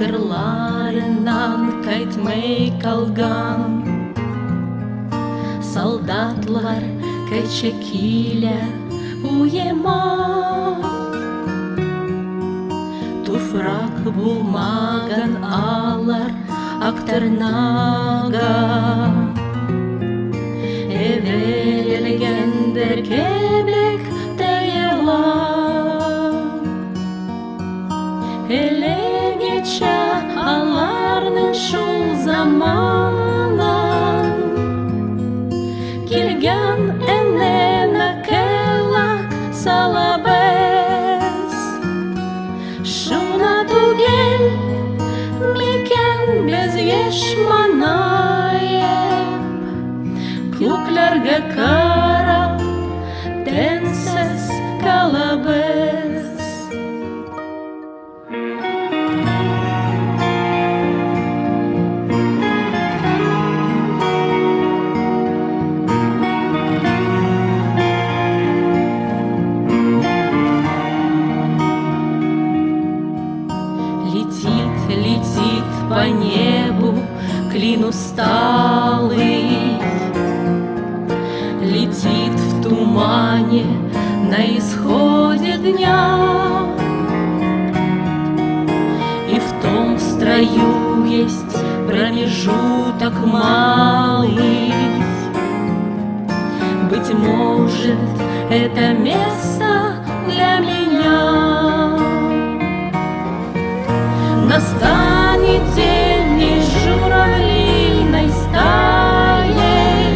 кырларынан кайтмай калган. Солдатлар кечекиле уема, туфрак булмаган алар актырнага. Эверелгендер кебек тайыла, элегече аларның шул заманан. Килгән энеме келак салабыз, шуна түгел микән без еш манаеп, күкләргә карап тәнсез калабыз. Летит по небу клин усталый, летит в тумане на исходе дня. И в том строю есть промежуток малый. Быть может, это место для меня. Настанет день не журавлиной стаей,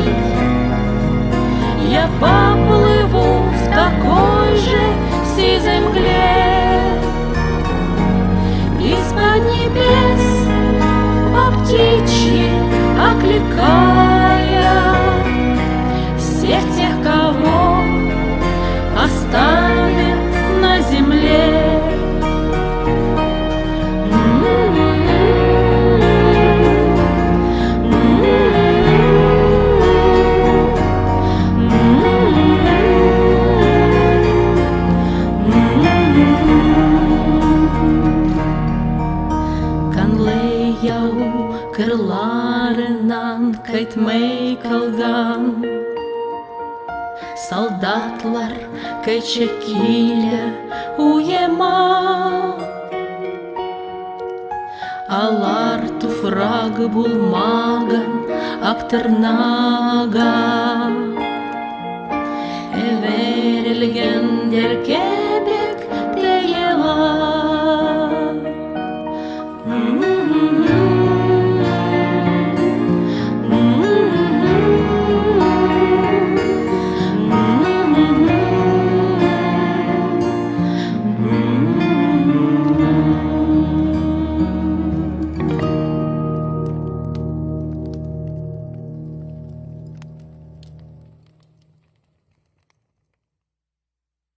я поплыву в такой же сизой мгле. Из-под небес по птичьи окликая всех тех, кого оставим на земле. Кырларынан кайтмай калган. Солдатлар кечекиле уема, алар туфрак булмаган актырнага. Эверелгендер